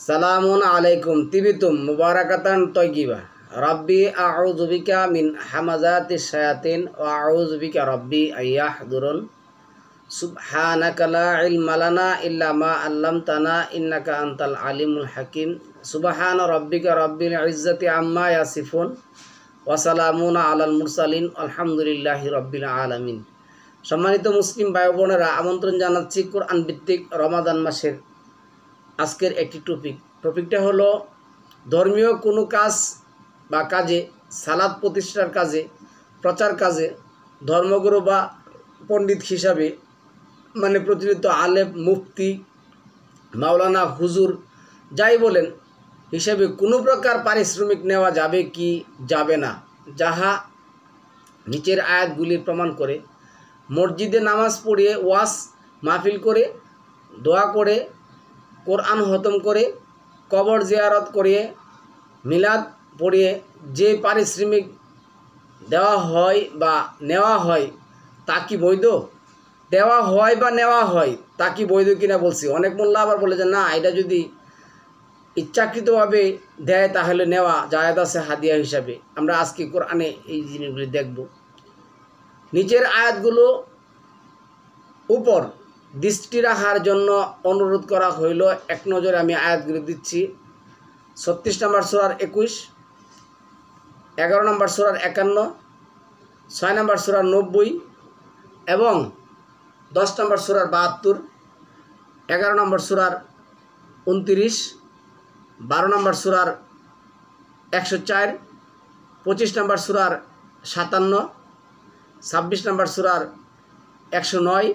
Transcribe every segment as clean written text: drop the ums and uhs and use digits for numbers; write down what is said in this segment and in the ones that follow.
সালামুন আলাইকুম তিবিতুম মুবারাকাতান তয়্যিবা রাব্বি আউযু বিকা মিন হামাযাতিশ শায়াতিন ওয়া আউযু বিকা রাব্বি আইয়াহদুরুন সুবহানাকা লা ইলমা লানা ইল্লা মা আল্লামতানা ইন্নাকা আনতাল আলিমুল হাকিম সুবহানা রাব্বিকা রাব্বিল ইজ্জাতি আম্মা ইয়াসিফুন ওয়া সালামুন আলাল মুরসালিন আলহামদুলিল্লাহি রাব্বিল আলামিন। সম্মানিত মুসলিম ভাই বোনেরা, আমন্ত্রণ জানাচ্ছি কোরআন ভিত্তিক রমাদান মাসের আজকের একটি টপিকটা হলো ধর্মীয় কোনো কাজ বা কাজে, সালাত প্রতিষ্ঠার কাজে, প্রচার কাজে ধর্মগুরু বা পণ্ডিত হিসাবে মানে প্রচলিত আলেম, মুফতি, মাওলানা, হুজুর যাই বলেন হিসাবে কোনো প্রকার পারিশ্রমিক নেওয়া যাবে কি যাবে না, যাহা নিচের আয়াতগুলির প্রমাণ করে। মসজিদে নামাজ পড়িয়ে, ওয়াজ মাহফিল করে, দোয়া করে, কোরআন খতম করে, কবর জিয়ারত করিয়ে, মিলাদ পড়িয়ে যে পারিশ্রমিক দেওয়া হয় বা নেওয়া হয় তা কি বৈধ? দেওয়া হয় বা নেওয়া হয় তা কি বৈধ কিনা বলছি। অনেক মোল্লা আবার বলে যে না, এটা যদি ইচ্ছাকৃতভাবে দেয় তাহলে নেওয়া জায়েজ আছে হাদিয়া হিসাবে। আমরা আজকে কোরআনে এই জিনিসগুলি দেখব। নিচের আয়াতগুলো উপর দৃষ্টি রাখার জন্য অনুরোধ করা হইল। এক নজরে আমি আয়াতগুলি দিচ্ছি। 36 নম্বর সূরার 21, 11 নম্বর সূরার 51, 6 নম্বর সূরার 90 এবং 10 নম্বর সূরার 72, 11 নম্বর সূরার 29, 12 নম্বর সূরার 104, 25 নম্বর সূরার 57, 26 নম্বর সূরার 109,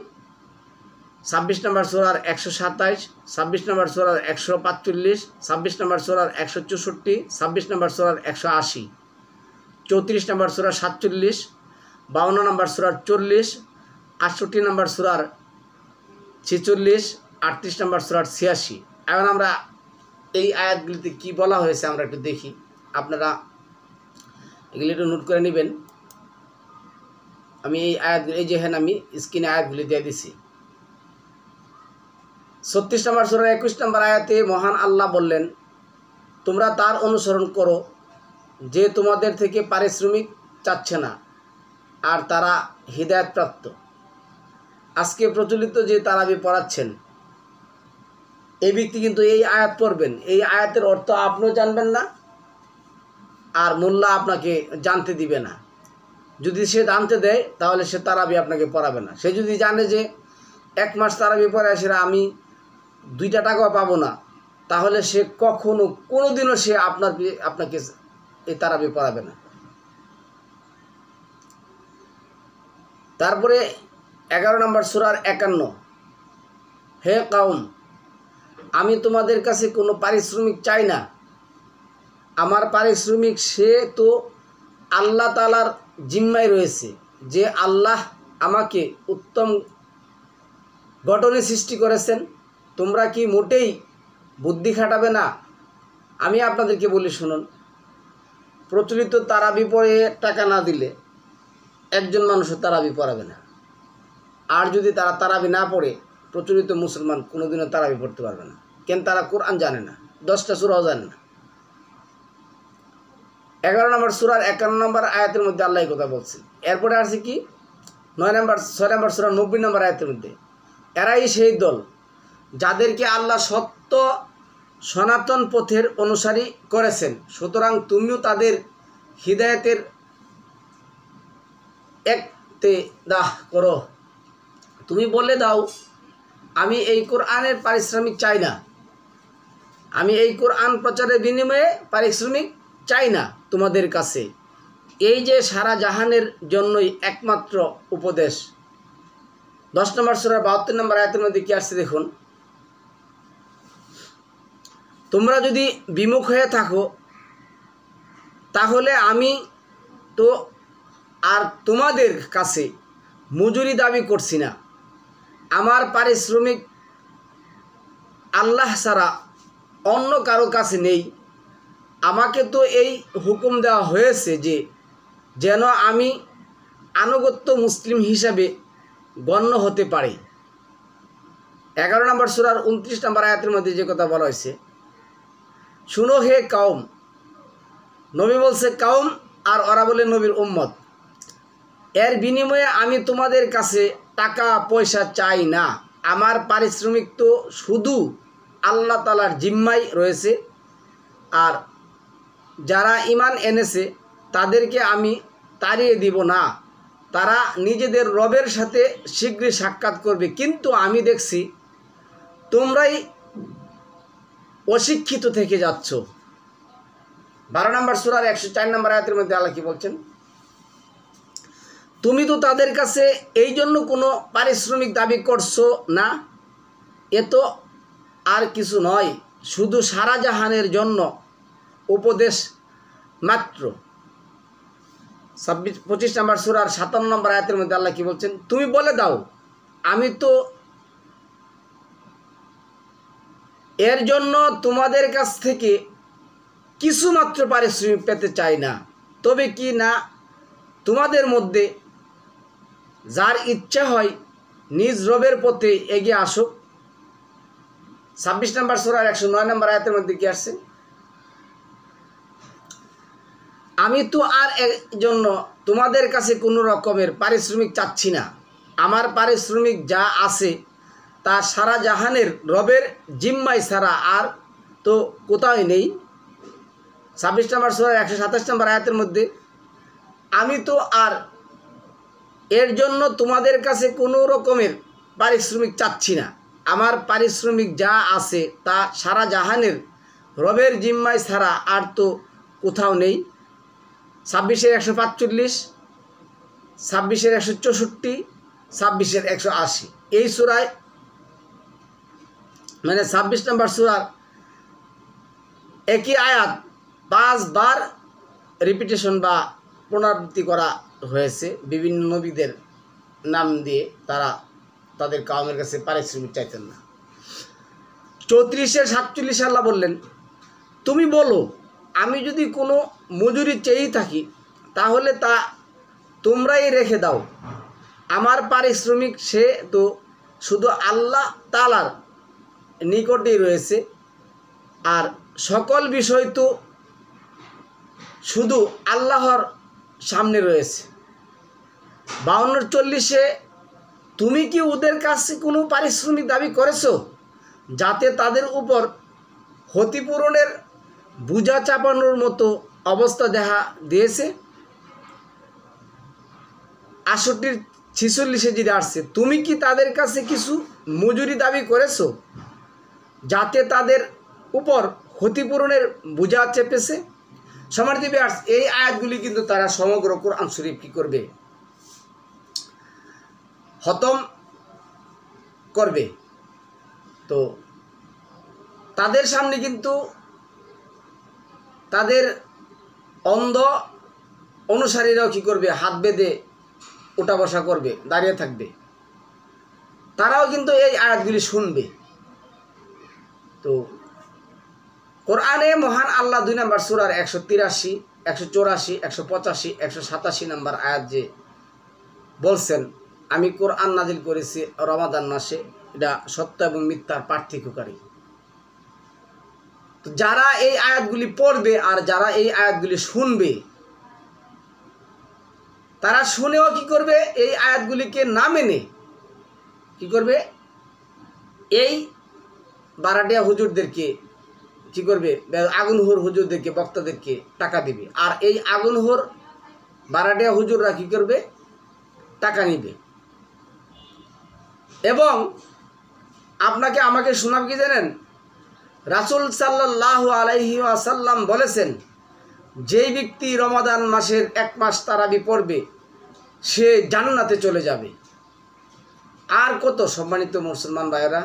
26 নম্বর সূরার 127, 26 নম্বর সূরার 145, 26 নম্বর সূরার 164, 26 নম্বর সূরার 180, 34 নম্বর সূরার 47, 52 নম্বর সূরার 40, 68 নম্বর সূরার 46, 38 নম্বর সূরার 86। এখন আমরা এই আয়াতগুলিতে কি বলা হয়েছে আমরা একটু দেখি। আপনারা এগুলি একটু নোট করে নেবেন। আমি এই আয়াতগুলি, এই যে হ্যাঁ আমি স্ক্রিনে আয়াতগুলি দিয়ে দিছি। 36 নম্বর সূরার 21 নম্বর আয়াতে মহান আল্লাহ বললেন, তোমরা তার অনুসরণ করো যে তোমাদের থেকে পারিশ্রমিক চাচ্ছে না আর তারা হিদায়াতপ্রাপ্ত। আজকে প্রচলিত যে তারাবি পড়াচ্ছেন এই ব্যক্তি কিন্তু এই আয়াত পড়বেন, এই আয়াতের অর্থ আপনিও জানবেন না আর মোল্লা আপনাকে জানতে দিবে না। যদি সে জানতে দেয় তাহলে সে তারাবি আপনাকে পড়াবে না। সে যদি জানে যে 1 মাস তারাবি পড়ে আসে আমি 2টা টাকাও পাবো না, তাহলে সে কখনো কোনোদিনও সে আপনাকে এই তারাবি পড়াবে না। তারপরে 11 নম্বর সূরার 51, হে কওম, আমি তোমাদের কাছে কোনো পারিশ্রমিক চাই না। আমার পারিশ্রমিক সে তো আল্লাহ তাআলার জিম্মায় রয়েছে, যে আল্লাহ আমাকে উত্তম গঠনে সৃষ্টি করেছেন। তোমরা কি মোটেই বুদ্ধি খাটাবে না? আমি আপনাদেরকে বলি শুনুন, প্রচলিত তারাবি পড়ে টাকা না দিলে একজন মানুষও তারাবি পড়াবে না। আর যদি তারা তারাবি না পড়ে প্রচলিত মুসলমান কোনোদিনও তারাবি পড়তে পারবে না। কেন? তারা কোরআন জানে না, 10টা সূরাও জানে না। 11 নম্বর সূরার 51 নম্বর আয়াতের মধ্যে আল্লাহ কথা বলছেন। এরপরে আছে কি 6 নম্বর সূরার 90 নম্বর আয়াতের মধ্যে, এরাই সেই দল যাদেরকে আল্লাহ সত্য সনাতন পথের অনুসারী করেছেন, সুতরাং তুমিও তাদের হিদায়াতের ইক্তেদাহ করো। তুমি বলে দাও, আমি এই কোরআনের পারিশ্রমিক চাই না, আমি এই কোরআন প্রচারের বিনিময়ে পারিশ্রমিক চাই না তোমাদের কাছে। এই যে সারা জাহানের জন্যই একমাত্র উপদেশ। 10 নম্বর সূরার 72 নম্বর আয়াতের মধ্যে কি আসছে দেখুন, তোমরা যদি বিমুখ হয়ে থাকো তাহলে আমি তো আর তোমাদের কাছে মজুরি দাবি করছি না। আমার পারিশ্রমিক আল্লাহ ছাড়া অন্য কারো কাছে নেই। আমাকে তো এই হুকুম দেওয়া হয়েছে যে যেন আমি আনুগত্য মুসলিম হিসাবে গণ্য হতে পারি। 11 নম্বর সূরার 29 নম্বর আয়াতের মধ্যে যে কথা বলা হয়েছে, শুনো হে কাউম, নবী বলছে কাউম আর ওরা বলে নবীর উম্মত, এর বিনিময়ে আমি তোমাদের কাছে টাকা পয়সা চাই না। আমার পারিশ্রমিক তো শুধু আল্লাহ তাআলার জিম্মায় রয়েছে। আর যারা ঈমান এনেছে তাদেরকে আমি তাড়িয়ে দিব না। তারা নিজেদের রবের সাথে শীঘ্রই সাক্ষাৎ করবে, কিন্তু আমি দেখছি তোমরাই অশিক্ষিত থেকে যাচ্ছ। 12 নম্বর সূরার 104 নম্বর আয়াতের মধ্যে আল্লাহ কি বলছেন? তুমি তো তাদের কাছে এই জন্য কোনো পারিশ্রমিক দাবি করছো না, এ তো আর কিছু নয়, শুধু সারা জাহানের জন্য উপদেশ মাত্র। 25 নম্বর সূরার 57 নম্বর আয়াতের মধ্যে আল্লাহ কি বলছেন? তুমি বলে দাও, আমি তো এর জন্য তোমাদের কাছ থেকে কিছু মাত্র পারিশ্রমিক পেতে চাই না, তবে কি না তোমাদের মধ্যে যার ইচ্ছা হয় নিজ রবের পথে এগিয়ে আসুক। 26 নম্বর সূরার 109 নম্বর আয়াতের মধ্যে কি আসছে? আমি তো আর এর জন্য তোমাদের কাছে কোনো রকমের পারিশ্রমিক চাচ্ছি না। আমার পারিশ্রমিক যা আছে তা সারা জাহানের রবের জিম্মায় ছাড়া আর তো কোথাও নেই। 26 নম্বর সূরার 127 নম্বর আয়াতের মধ্যে আমি তো আর এর জন্য তোমাদের কাছে কোনো রকমের পারিশ্রমিক চাচ্ছি না। আমার পারিশ্রমিক যা আছে তা সারা জাহানের রবের জিম্মায় ছাড়া আর তো কোথাও নেই। 26-এর 145, 26-এর 164, 26-এর 180 এই সূরায় মানে 26 নম্বর সূরার একই আয়াত 5 বার রিপিটেশন বা পুনরাবৃত্তি করা হয়েছে বিভিন্ন নবীদের নাম দিয়ে। তারা তাদের কওমের কাছে পারিশ্রমিক চাইতেন না। 34-এর 47 আল্লাহ বললেন, তুমি বলো আমি যদি কোনো মজুরি চেয়েই থাকি তাহলে তা তোমরাই রেখে দাও। আমার পারিশ্রমিক সে তো শুধু আল্লাহ তাআলার নিকটেই রয়েছে, আর সকল বিষয় তো শুধু আল্লাহর সামনে রয়েছে। 52-40-এ তুমি কি ওদের কাছে কোনো পারিশ্রমিক দাবি করেছো যাতে তাদের উপর ক্ষতিপূরণের বোঝা চাপানোর মতো অবস্থা দেখা দিয়েছে? 68-46-এ যেটা আসছে, তুমি কি তাদের কাছে কিছু মজুরি দাবি করেছো যাতে তাদের উপর ক্ষতিপূরণের বোঝা চেপেছে? সম্মানিত ভিউয়ার্স, এই আয়াতগুলি কিন্তু তারা সমগ্র কোরআন শরীফ কি করবে? খতম করবে। তো তাদের সামনে কিন্তু তাদের অন্ধ অনুসারীরাও কি করবে? হাত বেঁধে ওঠা বসা করবে, দাঁড়িয়ে থাকবে। তারাও কিন্তু এই আয়াতগুলি শুনবে। তো কোরআনে মহান আল্লাহ 2 নম্বর সূরার 183, 184, 185, 187 নম্বর আয়াত যে বলছেন, আমি কোরআন নাজিল করেছি রমাদান মাসে, এটা সত্য এবং মিথ্যার পার্থক্যকারী। তো যারা এই আয়াতগুলি পড়বে আর যারা এই আয়াতগুলি শুনবে, তারা শুনেও কি করবে? এই আয়াতগুলিকে না মেনে কি করবে? এই বারাটিয়া হুজুরদেরকে কি করবে? আগুনহোর হুজুরদেরকে, বক্তাদেরকে টাকা দিবে। আর এই আগুনহোর বারাটিয়া হুজুররা কি করবে? টাকা নিবে। এবং আপনাকে আমাকে শোনাব কি জানেন? রাসূল সাল্লাল্লাহু আলাইহি ওয়াসাল্লাম বলেছেন, যেই ব্যক্তি রমাদান মাসের 1 মাস তারাবি পড়বে সে জান্নাতে চলে যাবে। আর কত সম্মানিত মুসলমান ভাইয়েরা,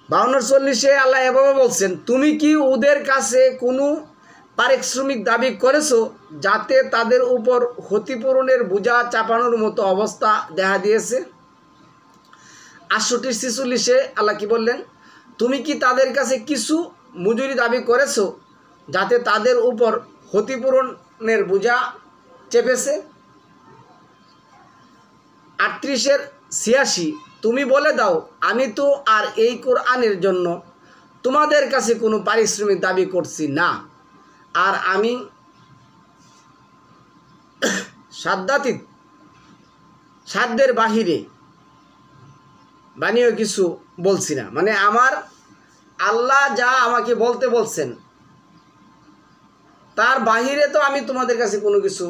52-40-এ আল্লাহ এভাবে বলছেন, তুমি কি ওদের কাছে কোনো পারিশ্রমিক দাবি করেছো যাতে তাদের উপর ক্ষতিপূরণের বোঝা চাপানোর মতো অবস্থা দেখা দিয়েছে? 68-46-এ আল্লাহ কি বললেন? তুমি কি তাদের কাছে কিছু মজুরি দাবি করেছো যাতে তাদের উপর ক্ষতিপূরণের বোঝা চেপেছে? 38-86, তুমি বলে দাও আমি তো আর এই কোরআনের জন্য তোমাদের কাছে কোনো পারিশ্রমিক দাবি করছি না, আর আমি সাধ্যাতীত সাধ্যের বাহিরে বানিয়েও কিছু বলছি না। মানে আমার আল্লাহ যা আমাকে বলতে বলছেন তার বাহিরে তো আমি তোমাদের কাছে কোনো কিছু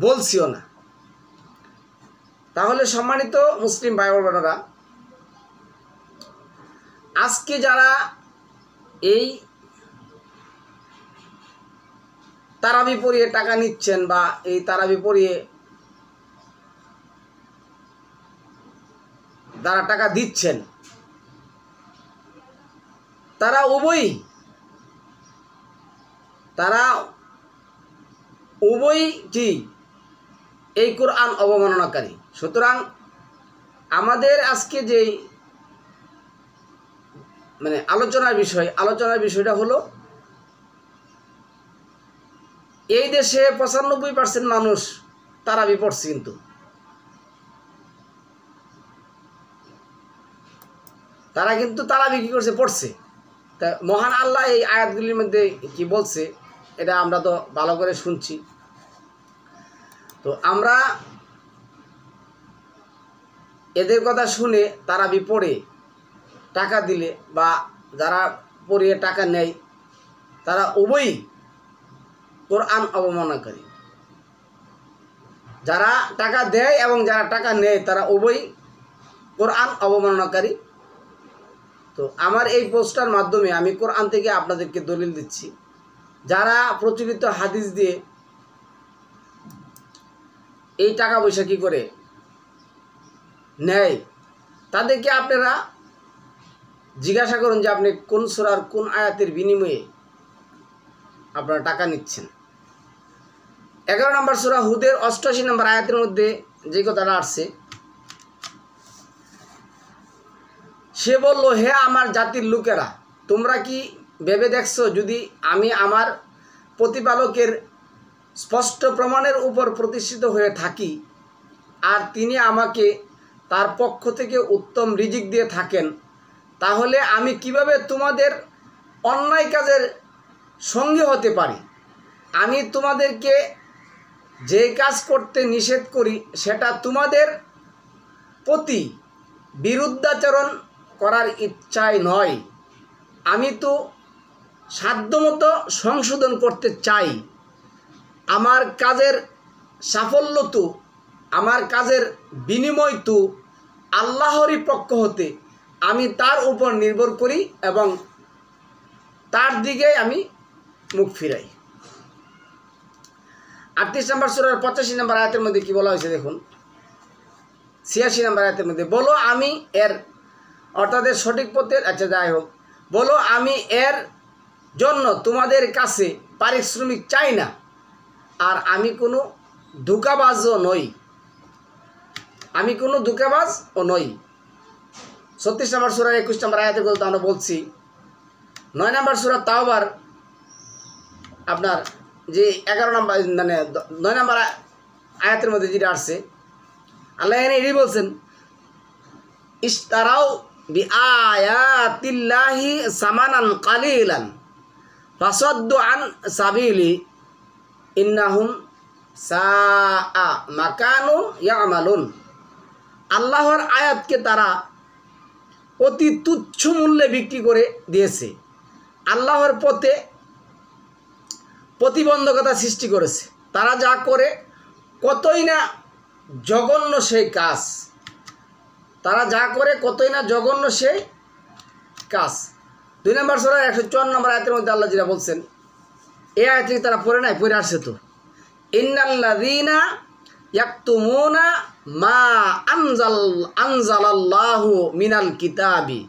বলছিও না। তাহলে সম্মানিত মুসলিম ভাই বোনেরা, আজকে যারা এই তারাবি পড়িয়ে টাকা নিচ্ছেন বা এই তারাবি পড়িয়ে যারা টাকা দিচ্ছেন, তারা উভয়ই কি এই কোরআন অবমাননাকারী। সুতরাং আমাদের আজকে যেই মানে আলোচনার বিষয়টা হলো, এই দেশে 95% মানুষ তারাবি পড়ছে, কিন্তু তারা কিন্তু তারাবি কি করছে, পড়ছে। তা মহান আল্লাহ এই আয়াতগুলির মধ্যে কি বলছে এটা আমরা তো ভালো করে শুনছি। তো আমরা এদের কথা শুনে তারাবি পড়ে টাকা দিলে বা যারা পড়িয়ে টাকা নেয়, তারা উভয়ই কোরআন অবমাননাকারী। যারা টাকা দেয় এবং যারা টাকা নেয় তারা উভয়ই কোরআন অবমাননাকারী। তো আমার এই পোস্টার মাধ্যমে আমি কোরআন থেকে আপনাদেরকে দলিল দিচ্ছি, যারা প্রচলিত হাদিস দিয়ে এই টাকা পয়সা কী করে নেয়, তাদেরকে আপনারা জিজ্ঞাসা করুন যে আপনি কোন সূরার কোন আয়াতের বিনিময়ে আপনারা টাকা নিচ্ছেন। 11 নম্বর সূরা হুদের 88 নম্বর আয়াতের মধ্যে যে কথাটা আসছে, সে বলল, হে আমার জাতির লোকেরা, তোমরা কি ভেবে দেখছো যদি আমি আমার প্রতিপালকের স্পষ্ট প্রমাণের উপর প্রতিষ্ঠিত হয়ে থাকি আর তিনি আমাকে তার পক্ষ থেকে উত্তম রিজিক দিয়ে থাকেন, তাহলে আমি কিভাবে তোমাদের অন্যায় কাজের সঙ্গী হতে পারি? আমি তোমাদেরকে যে কাজ করতে নিষেধ করি সেটা তোমাদের প্রতি বিরুদ্ধাচরণ করার ইচ্ছায় নয়। আমি তো সাধ্যমতো সংশোধন করতে চাই। আমার কাজের সাফল্য তো, আমার কাজের বিনিময় তো আল্লাহরই পক্ষ হতে আমি তার উপর নির্ভর করি এবং তার দিকে আমি মুখ ফিরাই। 38 নম্বর সূরার 85 নম্বর আয়াতের মধ্যে কি বলা হয়েছে দেখুন, 86 নম্বর আয়াতের মধ্যে, বলো আমি এর অর্থাৎ সঠিক পথের, আচ্ছা যাই হোক, বলো আমি এর জন্য তোমাদের কাছে পারিশ্রমিক চাই না, আর আমি কোনো ধোঁকাবাজও নই। আমি কোনো ধোঁকাবাজও নই। 36 নম্বর সূরার 21 নম্বর আয়াতের কথা আমরা বলছি। 9 নম্বর সূরা তাওবার আপনার যে 11 নম্বর মানে 9 নম্বর আয়াতের মধ্যে যেটা আসছে, আল্লাহ এটাই বলছেন, ইশতারাউ বিআয়াতিল্লাহি সামানান কালিলান ফাসাদ্দু আন সাবিলি ইন্নাহুম সাআ মা কানু ইয়ামালুন। আল্লাহর আয়াতকে তারা অতি তুচ্ছ মূল্যে বিক্রি করে দিয়েছে, আল্লাহর পথে প্রতিবন্ধকতা সৃষ্টি করেছে। তারা যা করে কতই না জঘন্য সেই কাজ, তারা যা করে কতই না জঘন্য সেই কাজ। 2 নম্বর সূরা 154 নম্বর আয়াতের মধ্যে আল্লাহ যেটা বলছেন, এই আয়াতটি তারা পড়ে নাই, পড়ে আসছে তো, ইন্নাল্লাযীনা ইয়াকতুমুনা মা আনজালাল্লাহু মিনাল কিতাবি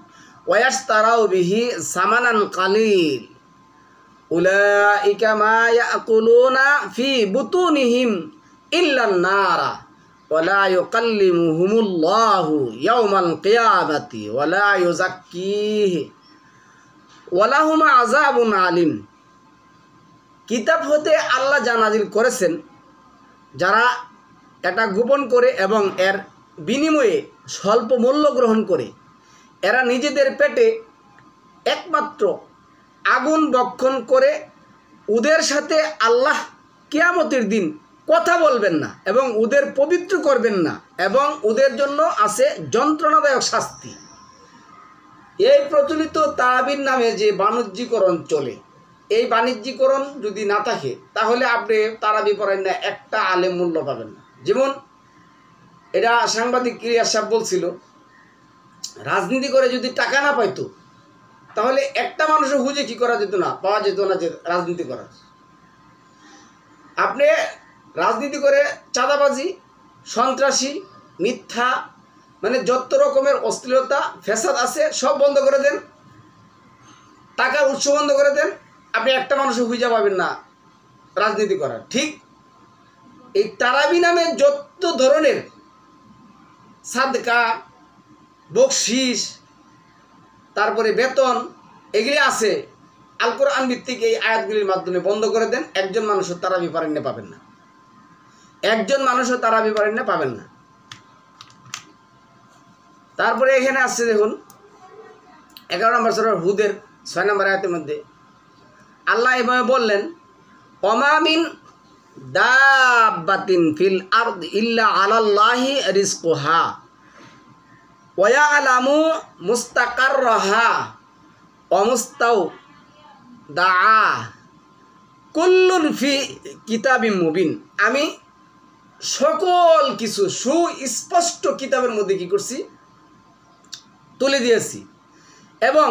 ওয়া ইয়াশতারাউ বিহি সামানান কালিল উলাইকা মা ইয়াকুলুনা ফি বুতুনিহিম ইল্লান নারা ওয়া লা ইউকাল্লিমুহুমুল্লাহু ইয়াওমাল কিয়ামাতি ওয়া লা ইউযাক্কিহি ওয়া লাহুম আযাবুন আলিম। কিতাব হতে আল্লাহ যা নাজিল করেছেন, যারা এটা গোপন করে এবং এর বিনিময়ে স্বল্প মূল্য গ্রহণ করে, এরা নিজেদের পেটে একমাত্র আগুন বক্ষণ করে ওদের সাথে আল্লাহ কিয়ামতের দিন কথা বলবেন না এবং ওদের পবিত্র করবেন না এবং ওদের জন্য আছে যন্ত্রণাদায়ক শাস্তি। এই প্রচলিত তারাবির নামে যে বাণিজ্যিকরণ চলে, এই বাণিজ্যিকরণ যদি না থাকে তাহলে আপনি তারাবি পড়েন না, একটা আলেম মূল্য পাবেন না। যেমন এটা সাংবাদিক ক্রিয়ার সাহেব বলছিল, রাজনীতি করে যদি টাকা না পাইতো তাহলে একটা মানুষও খুঁজে কি করা যেত না, পাওয়া যেত না যে রাজনীতি করার। আপনি রাজনীতি করে চাঁদাবাজি, সন্ত্রাসী, মিথ্যা, মানে যত রকমের অশ্লীলতা ফ্যাসাদ আছে সব বন্ধ করে দেন, টাকার উৎস বন্ধ করে দেন, আপনি একটা মানুষও খুঁজে পাবেন না রাজনীতি করার। ঠিক এই তারাবি নামে যত ধরনের সাদকা, বকশিস, তারপরে বেতন এগুলি আছে, আল কোরআন ভিত্তিক এই আয়াতগুলির মাধ্যমে বন্ধ করে দেন, একজন মানুষও তারাবি পারেন না পাবেন না, একজন মানুষও তারাবি পারেন না পাবেন না। তারপরে এখানে আসছে দেখুন 11 নম্বর সূরা হুদের 6 নম্বর আয়াতের মধ্যে আল্লাহ এভাবে বললেন, ওমামিন দাব্বাতিন ফিল আরদ ইল্লা আলাল্লাহি রিজকুহা ওয়া ইয়ালামু মুস্তাকাররাহা ওয়া মুস্তাওদাআ কুল্লুন ফি কিতাবিম মুবিন। আমি সকল কিছু সুস্পষ্ট কিতাবের মধ্যে কি করছি, তুলে দিয়েছি এবং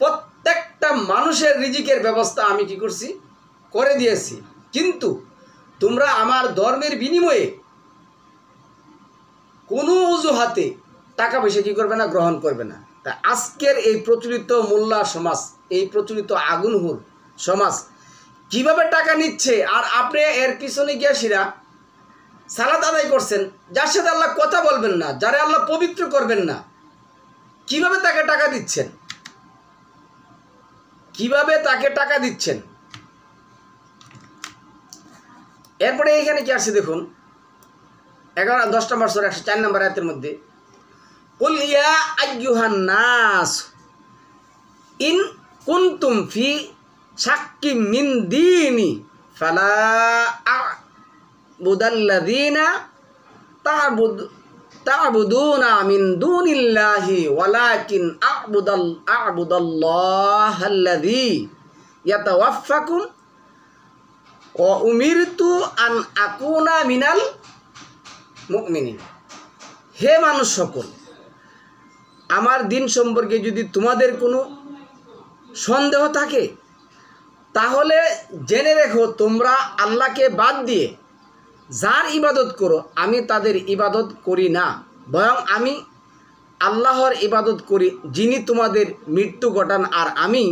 প্রত্যেকটা মানুষের রিজিকের ব্যবস্থা আমি কি করছি, করে দিয়েছি। কিন্তু তোমরা আমার ধর্মের বিনিময়ে কোনো অজুহাতে টাকা পয়সা কি করবে না, গ্রহণ করবে না। তা আজকের এই প্রচলিত মোল্লা সমাজ, এই প্রচলিত আগুনহুর সমাজ কিভাবে টাকা নিচ্ছে, আর আপনি এর পিছনে গিয়ে সেরা সালাত আদায় করছেন, যার সাথে আল্লাহ কথা বলবেন না, যারা আল্লাহ পবিত্র করবেন না, কিভাবে তাকে টাকা দিচ্ছেন, কিভাবে তাকে টাকা দিচ্ছেন। এরপরে এখানে কি আসছে দেখুন 10 নম্বর সূরা 104 নম্বর আয়াতের মধ্যে, কুল ইয়া আইয়ুহান নাস ইন কুনতুম ফি শাক্কিম মিন দীনি ফালা আ'বুদাল্লাযীনা তা'বুদুনা মিন দুনিল্লাহি ওয়ালাকিন আ'বুদাল্লাহাল্লাযী ইয়াতাওয়াফফাকুম ওয়া উমিরতু আন আকুনা মিনাল মুমিনিন। হে মানুষ সকল, আমার দিন সম্পর্কে যদি তোমাদের কোনো সন্দেহ থাকে তাহলে জেনে রেখো, তোমরা আল্লাহকে বাদ দিয়ে যার ইবাদত করো আমি তাদের ইবাদত করি না, বরং আমি আল্লাহর ইবাদত করি যিনি তোমাদের মৃত্যু ঘটান, আর আমি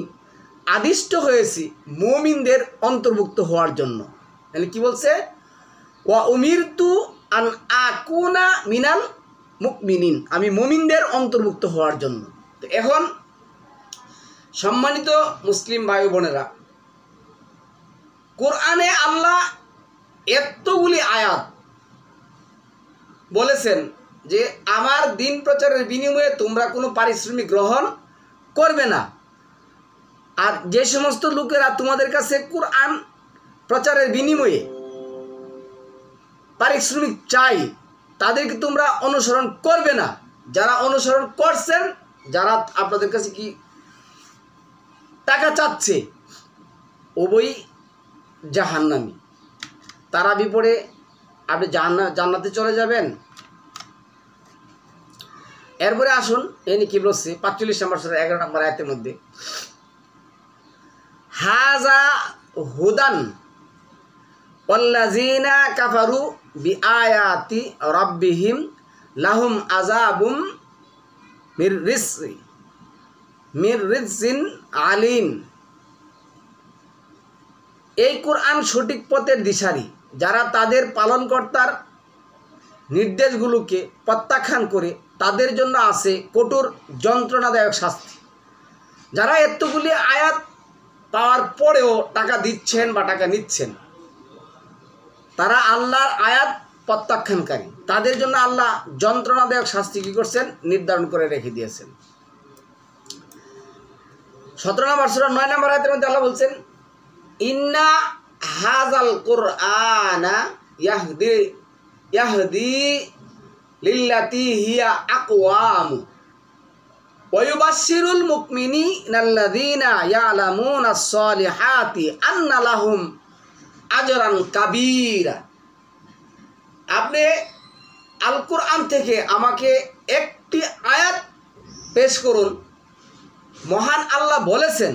আদিষ্ট হয়েছি মুমিনদের অন্তর্ভুক্ত হওয়ার জন্য। তাহলে কি বলছে, ওয়া উমিরতু আন আকুনা মিনাল মুমিনিন, আমি মুমিনদের অন্তর্ভুক্ত হওয়ার জন্য। তো এখন সম্মানিত মুসলিম ভাই বোনেরা, কোরআনে আল্লাহ এতগুলি আয়াত বলেছেন যে আমার দিন প্রচারের বিনিময়ে তোমরা কোনো পারিশ্রমিক গ্রহণ করবে না, আর যে সমস্ত লোকেরা তোমাদের কাছে কোরআন প্রচারের বিনিময়ে পারিশ্রমিক চাই তাদেরকে তোমরা অনুসরণ করবে না। যারা অনুসরণ করছেন, যারা আপনাদের কাছে কি টাকা চাচ্ছে, ওই জাহান্নামী, তারা বিপরে আপনি জান্নাতে চলে যাবেন। এরপরে আসুন এনে কি বলছে 45 নম্বর সূরা 11 নম্বর আয়াতের মধ্যে, হাযা হুদান ওয়াল্লাযীনা কাফারু বিআয়াতি রাব্বিহিম লাহুম আযাবুম মির রিজসিন আলীম। এই কোরআন সঠিক পথের দিশারি, যারা তাদের পালনকর্তার নির্দেশগুলোকে প্রত্যাখ্যান করে তাদের জন্য আছে কঠোর যন্ত্রণাদায়ক শাস্তি। যারা এতগুলি আয়াত পাওয়ার পরেও টাকা দিচ্ছেন বা টাকা নিচ্ছেন, তারা আল্লাহর আয়াত প্রত্যাখ্যানকারী, তাদের জন্য আল্লাহ যন্ত্রণাদায়ক শাস্তি কী করছেন, নির্ধারণ করে রেখে দিয়েছেন। 17 নম্বর সূরা 9 নম্বর আয়াতের মধ্যে আল্লাহ বলছেন, ইন্না হাযাল কুরআনা ইয়াহদি লিল্লাতি হিয়া আকওয়াম ওয়া ইউবাশশিরুল মুমিনিনাল্লাযীনা ইয়ালামুনাস সালিহাতি আন্না লাহুম আজরান কাবীরা। আপনি আল কোরআন থেকে আমাকে একটি আয়াত পেশ করুন। মহান আল্লাহ বলেছেন,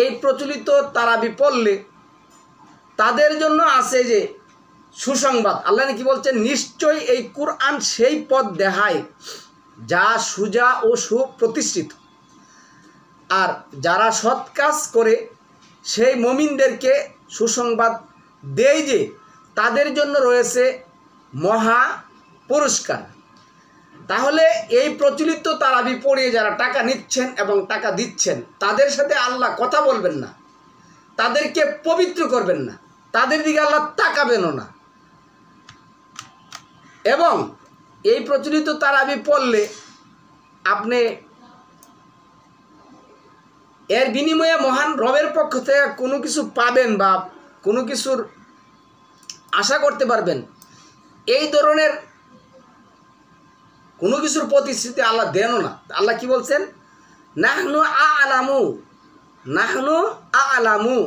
এই প্রচলিত তারাবি পড়লে তাদের জন্য আছে যে সুসংবাদ। আল্লাহ কি বলছেন, নিশ্চয়ই এই কোরআন সেই পথ দেখায় যা সুজা ও সুপ্রতিষ্ঠিত, আর যারা সৎ কাজ করে সেই মুমিনদেরকে সুসংবাদ দেয় যে তাদের জন্য রয়েছে মহা পুরস্কার। তাহলে এই প্রচলিত তারাবি পড়িয়ে যারা টাকা নিচ্ছেন এবং টাকা দিচ্ছেন, তাদের সাথে আল্লাহ কথা বলবেন না, তাদেরকে পবিত্র করবেন না, তাদের দিকে আল্লাহ তাকাবেনও না। এবং এই প্রচলিত তারাবি পড়লে আপনি এর বিনিময়ে মহান রবের পক্ষ থেকে কোনো কিছু পাবেন বা কোনো কিছুর আশা করতে পারবেন, এই ধরনের কোনো কিছুর প্রতিশ্রুতি আল্লাহ দেনও না। আল্লাহ কি বলছেন, নাহনু আ'লামু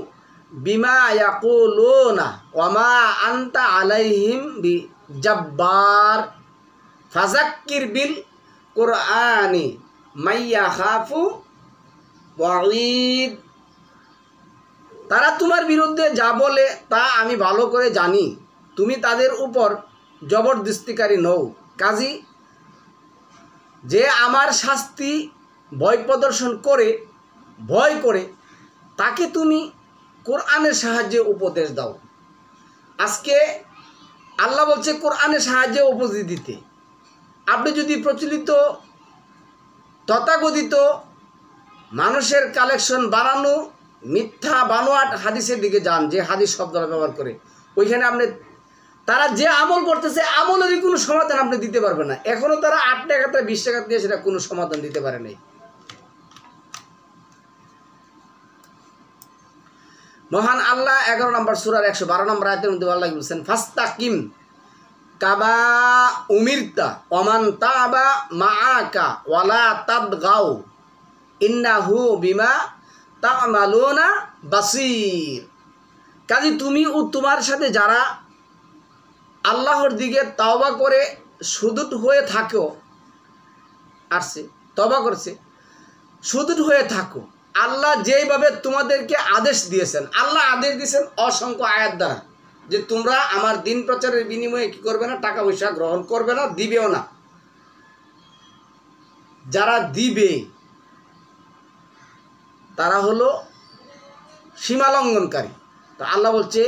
বিমা ইয়াকুলুনা ওয়া মা আনতা আলাইহিম বিজাব্বার ফাযাক্কির বিল কুরআনি মাইয়া খাফু ওয়াঈদ। তারা তোমার বিরুদ্ধে যা বলে তা আমি ভালো করে জানি, তুমি তাদের উপর জবরদস্তিকারী নও। কাজী যে আমার শাস্তি ভয় প্রদর্শন করে ভয় করে তাকে তুমি কোরআনের সাহায্যে উপদেশ দাও। আজকে আল্লাহ বলছে কোরআনের সাহায্যে উপদেশ দিতে। আপনি যদি প্রচলিত তথাকথিত মানুষের কালেকশন বানানো মিথ্যা বানোয়াট হাদিসের দিকে যান, যে হাদিস শব্দটা ব্যবহার করে, ওইখানে আপনি তারা যে আমল করতেছে আমলেরই কোনো সমাধান আপনি দিতে পারবেন না। এখনও তারা 8 টাকাতে 20 টাকা দিয়ে সেটা কোনো সমাধান দিতে পারে নাই। মহান আল্লাহ 11 নম্বর সূরার 112 নম্বর আয়াতের মধ্যে আল্লাহ বলেছেন, ফাস্তাকিম কামা উমিরতা ওমান তাবা মাআকা ওয়ালা তাদগাও ইন্নাহু বিমা তা'মালুনা বাসীর। কাজে তুমি ও তোমার সাথে যারা আল্লাহর দিকে তওবা করে সুদূর হয়ে থাকো, আসছে তওবা করছে, সুদূর হয়ে থাকো। আল্লাহ যেইভাবে তোমাদেরকে আদেশ দিয়েছেন, আল্লাহ আদেশ দিয়েছেন অসংখ্য আয়াত দ্বারা, যে তোমরা আমার দিন প্রচারের বিনিময়ে কি করবে না, টাকা পয়সা গ্রহণ করবে না, দিবেও না। যারা দিবে তারা হলো সীমালঙ্ঘনকারী। তো আল্লাহ বলছে,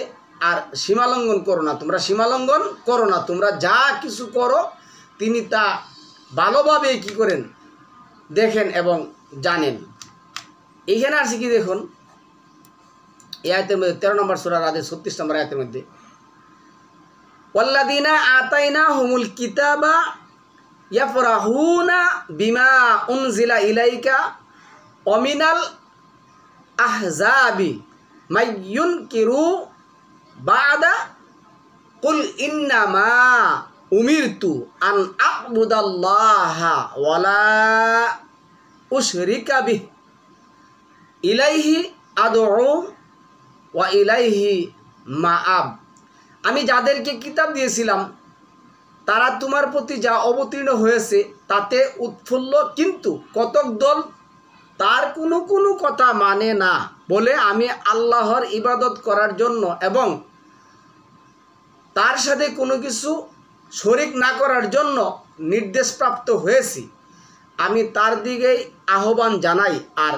আর সীমালঙ্ঘন করো না, তোমরা সীমালঙ্ঘন করো না, তোমরা যা কিছু করো তিনি তা ভালোভাবে কি করেন, দেখেন এবং জানেন। এইখানে আছে কি দেখুন, এই আয়াতের মধ্যে 13 নম্বর সূরার 36 নম্বর আয়াতের মধ্যে, ওয়াল্লাযীনা আতাইনাহুমুল কিতাবা ইয়াফরাহুনা বিমা উনজিলা ইলাইকা ওয়া মিনাল আহজাবি মাইয়ুনকিরু বা'দা কুল ইন্নামা উমিরতু আন আ'বুদাল্লাহা ওয়ালা উশরিকা বিহি ইলাইহি আদউ ওয়া ইলাইহি মাআব। আমি যাদেরকে কিতাব দিয়েছিলাম তারা তোমার প্রতি যা অবতীর্ণ হয়েছে তাতে উৎফুল্ল, কিন্তু কতক দল তার কোনো কথা মানে না বলে আমি আল্লাহর ইবাদত করার জন্য এবং তার সাথে কোনো কিছু শরিক না করার জন্য নির্দেশপ্রাপ্ত হয়েছি। আমি তার দিকেই আহ্বান জানাই, আর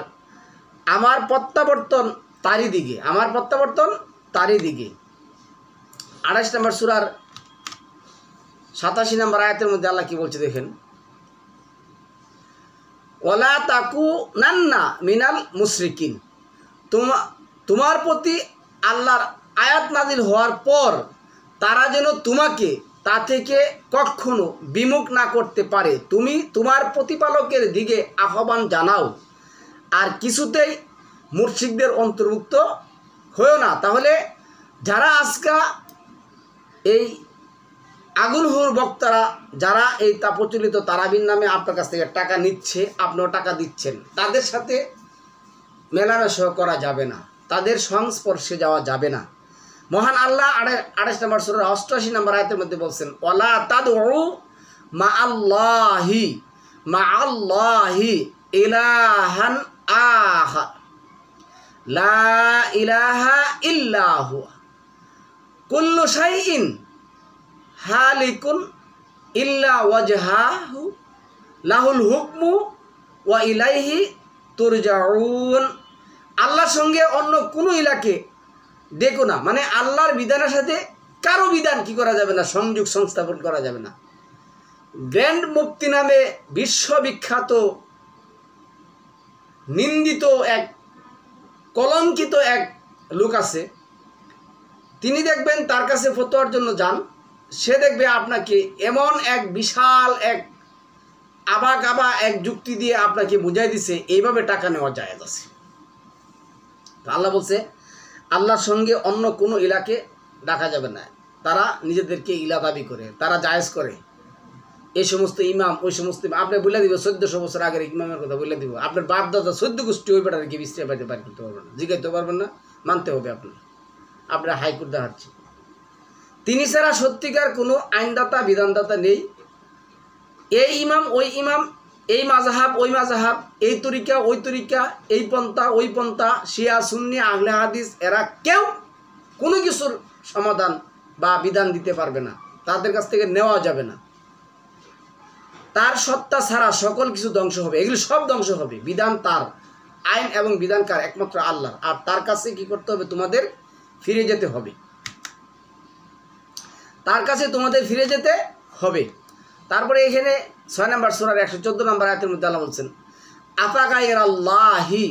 আমার প্রত্যাবর্তন তারই দিকে, আমার প্রত্যাবর্তন তারই দিকে। 28 নম্বর সূরার 87 নম্বর আয়াতের মধ্যে আল্লাহ কি বলছে দেখেন, ওয়ালা তাকুনান্না মিনাল মুশরিকিন। তোমার প্রতি আল্লাহর আয়াত নাজিল হওয়ার পর তারা যেন তোমাকে তা থেকে কখনো বিমুখ না করতে পারে। তুমি তোমার প্রতিপালকের দিকে আহ্বান জানাও, আর কিছুতেই মুর্শিকদের অন্তর্ভুক্ত হয়েও না। তাহলে যারা আজকা এই আগুনহুর বক্তারা যারা এই প্রচলিত তারাবির নামে আপনার কাছ থেকে টাকা নিচ্ছে, আপনিও টাকা দিচ্ছেন, তাদের সাথে মেলামেশা করা যাবে না, তাদের সংস্পর্শে যাওয়া যাবে না। মহান আল্লাহ 28 নম্বর সূরার 88 নম্বর আয়াতের মধ্যে বলছেন, ওয়ালা তাদউ মাআল্লাহি ইলাহান আখার লা ইলাহা ইল্লা হুয়া কুল্লু শাইইন হালিকুন ইল্লা ওয়াজহাহু লাহুল হুকমু ওয়া ইলাইহি তুরজাউন। আল্লাহর সঙ্গে অন্য কোনো ইলাকে দেখো না, মানে আল্লাহর বিধানের সাথে কারো বিধান কি করা যাবে না, সংযোগ সংস্থাপন করা যাবে না। গ্র্যান্ড মুফতি নামে বিশ্ববিখ্যাত নিন্দিত এক কলঙ্কিত এক লোক আছে, তিনি দেখবেন তার কাছে ফতোয়ার জন্য যান, সে দেখবে আপনাকে এমন এক বিশাল এক আবা এক যুক্তি দিয়ে আপনাকে বুঝাই দিছে এইভাবে টাকা নেওয়া জায়েজ আছে। তো আল্লাহ বলছে আল্লাহর সঙ্গে অন্য কোনো ইলাকে ডাকা যাবে না। তারা নিজেদেরকে ইলা দাবি করে, তারা জায়েজ করে। এই সমস্ত ইমাম ওই সমস্ত আপনি বলে দিব 1400 বছর আগের ইমামের কথা বলে দিব, আপনার বাপ দাদা 14 গোষ্ঠী ওই বেটার কি বিশ্রে পাইতে পারি করতে পারবেন না, জিজ্ঞাসতে পারবেন না, মানতে হবে আপনারা হাইকোর্ট দেখাচ্ছি। তিনি ছাড়া সত্যিকার কোনো আইনদাতা বিধানদাতা নেই। এই ইমাম ওই ইমাম, এই মাযহাব ওই মাযহাব, এই তরিকা ওই তরিকা, এই পন্থা ওই পন্থা, শিয়া সুন্নি আহলে হাদিস, এরা কেউ কোনো কিছুর সমাধান বা বিধান দিতে পারবে না, তাদের কাছ থেকে নেওয়া যাবে না। তার সত্তা ছাড়া সকল কিছু ধ্বংস হবে, এগুলো সব ধ্বংস হবে। বিধান তার, আইন এবং বিধানকার একমাত্র আল্লাহ, আর তার কাছে কি করতে হবে, তোমাদের ফিরে যেতে হবে, তার কাছে তোমাদের ফিরে যেতে হবে। তারপরে এখানে 6 নম্বর সূরার 114 নম্বর আয়াতের মধ্যে আল্লাহ বলছেন, আফা গায়রাল্লাহি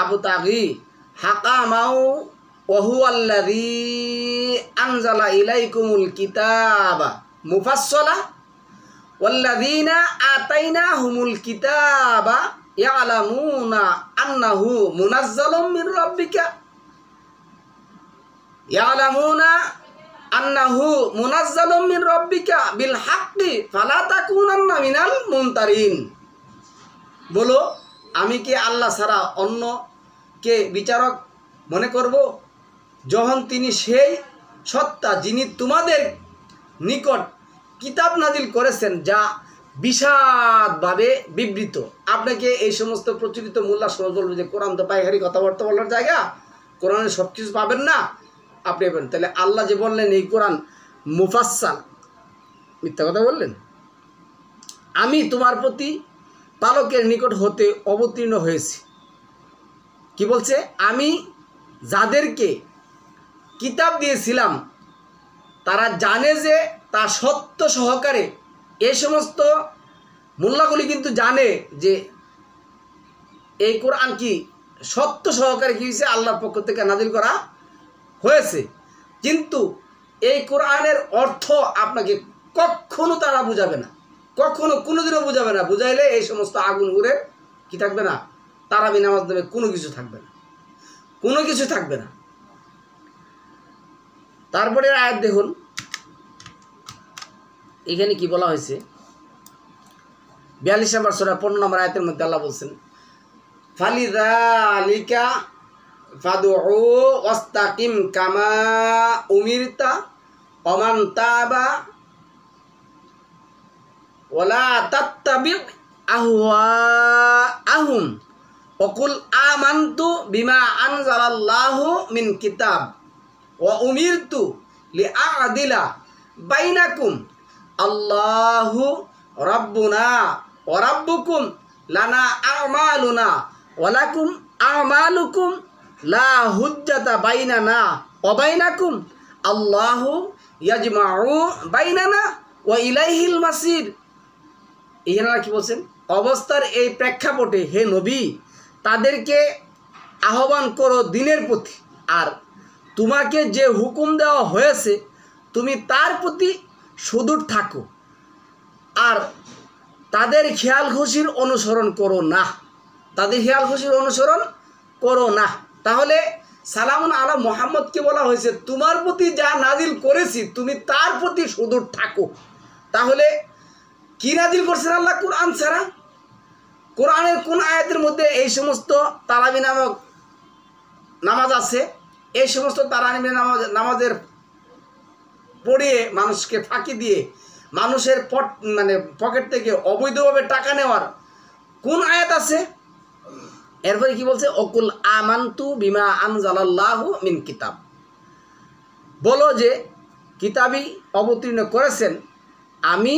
আবতাগি হাকামাউ ওয়া হুয়াল্লাযী আনজালা ইলাইকুমুল কিতাবা মুফাসসালা ওয়াল্লাযীনা আতাইনাহুমুল কিতাবা ইয়ালামুনা আন্নাহু মুনাজ্জালুম মির রাব্বিকা ইয়ালামুনা আন্নাহু মুনাজ্জালুম মির রাব্বিকা বিল হাক্কি ফালা তাকুনান্না মিনাল মুমতারিন। বলো, আমি কি আল্লাহ ছাড়া অন্য কে বিচারক মনে করব, যখন তিনি সেই সত্তা যিনি তোমাদের নিকট কিতাব নাজিল করেছেন যা বিশাদভাবে বিবৃত। আপনাকে এই সমস্ত প্রচলিত মোল্লা সমাজ বলবে যে কোরআন তো পাইকারি কথাবার্তা বলার জায়গা, কোরআনে সব কিছু পাবেন না আপনি পাবেন। তাহলে আল্লাহ যে বললেন এই কোরআন মুফাসসাল, মিথ্যা কথা বললেন। আমি তোমার প্রতি পালকের নিকট হতে অবতীর্ণ হয়েছি। কি বলছে, আমি যাদেরকে কিতাব দিয়েছিলাম তারা জানে যে তা সত্য সহকারে, এই সমস্ত মোল্লাগুলি কিন্তু জানে যে এই কোরআন কি সত্য সহকারে কি হয়েছে, আল্লাহর পক্ষ থেকে নাজিল করা হয়েছে। কিন্তু এই কোরআনের অর্থ আপনাকে কখনো তারা বুঝাবে না, কখনো কোনোদিনও বুঝাবে না। বুঝাইলে এই সমস্ত আগুন ঘুরে কি থাকবে না, তারাবি নামাজ দেবে, কোনো কিছু থাকবে না, কোনো কিছু থাকবে না। তারপরে আয়াত দেখুন, এখানে কি বলা হয়েছে, 42 নম্বর সূরা 15 নম্বর আয়াতের মধ্যে আল্লাহ বলছেন, ফালিযালিকা ফাদউ ওয়াস্তাকিম কামা উমিরতা ওমান তাবা ওয়ালা তাত্তাবি আহওয়াআহুম ওয়াকুল আমানতু বিমা আনজালাল্লাহু মিন কিতাব ওয়া উমিরতু লিআদিলা বাইনাকুম আল্লাহু রাব্বুনা ওয়া রাব্বুকুম লানা আমালুনা ওয়া লাকুম আমালুকুম লা হুজ্জাতা বাইনানা ওয়া বাইনাকুম আল্লাহু ইয়াজমাউ বাইনানা ওয়া ইলাইহিল মাসির। এখানে কি বলছেন, অবস্থার এই প্রেক্ষাপটে হে নবী তাদেরকে আহ্বান করো দিনের প্রতি, আর তোমাকে যে হুকুম দেওয়া হয়েছে তুমি তার প্রতি সুদূর থাকো, আর তাদের খেয়াল খুশির অনুসরণ করো না। তাদের হিয়াল খুশির অনুসরণ করো না। তাহলে সালামুন আলা মুহাম্মদকে বলা হয়েছে তোমার প্রতি যা নাজিল করেছি তুমি তার প্রতি সুদূর থাকো। তাহলে কি নাজিল করছেন আল্লাহ? কোরআন ছাড়া। কোরআনের কোন আয়াতের মধ্যে এই সমস্ত তারাবি নামক নামাজ আছে? এই সমস্ত তারাবি নামাজের পড়িয়ে মানুষকে ফাঁকি দিয়ে মানুষের পকেট থেকে অবৈধভাবে টাকা নেওয়ার কোন আয়াত আছে? এরপরে কি বলছে? অকুল আমান্তু বিমা আনজালাল্লাহু মিন কিতাব, বলো যে কিতাবই অবতীর্ণ করেছেন আমি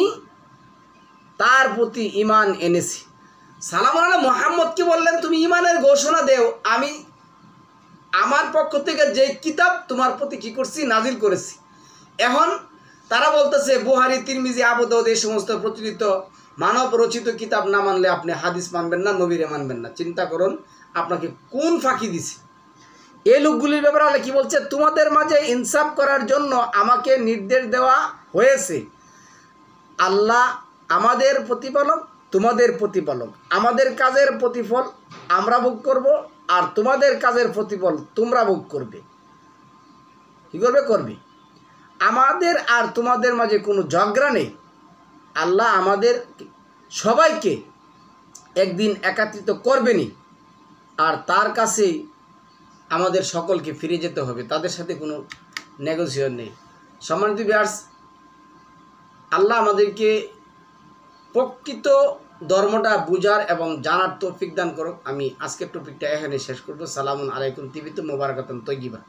তার প্রতি ঈমান এনেছি। সালামুন আলা মুহাম্মদকে বললেন তুমি ঈমানের ঘোষণা দেও, আমি আমার পক্ষ থেকে যে কিতাব তোমার প্রতি কি করছি? নাজিল করেছি। এখন তারা বলতেছে বুহারি, তিরমিজি, আবু দাউদ এই সমস্ত প্রচলিত মানব রচিত কিতাব না মানলে আপনি হাদিস মানবেন না, নবীরে মানবেন না। চিন্তা করুন আপনাকে কোন ফাঁকি দিছে। এই লোকগুলির ব্যাপারে আল্লাহ কি বলছে? তোমাদের মাঝে ইনসাফ করার জন্য আমাকে নির্দেশ দেওয়া হয়েছে। আল্লাহ আমাদের প্রতিপালক, তোমাদের প্রতিপালক। আমাদের কাজের প্রতিফল আমরা ভোগ করব, আর তোমাদের কাজের প্রতিফল তোমরা ভোগ করবে। কি করবে? করবে। আমাদের আর তোমাদের মাঝে কোনো ঝগড়া নেই। আল্লাহ আমাদের সবাইকে একদিন একত্রিত করবেনই, আর তার কাছেই আমাদের সকলকে ফিরে যেতে হবে, তাদের সাথে কোনো নেগোসিয়েশন নেই। সম্মানিত ভিউয়ার্স, আল্লাহ আমাদেরকে প্রকৃত ধর্মটা বুঝার এবং জানার তৌফিক দান করুক। আমি আজকের টপিকটা এখানে শেষ করব। সালামুন আলাইকুম তিবিতুম মুবারাকাতুন তৈয়িবা।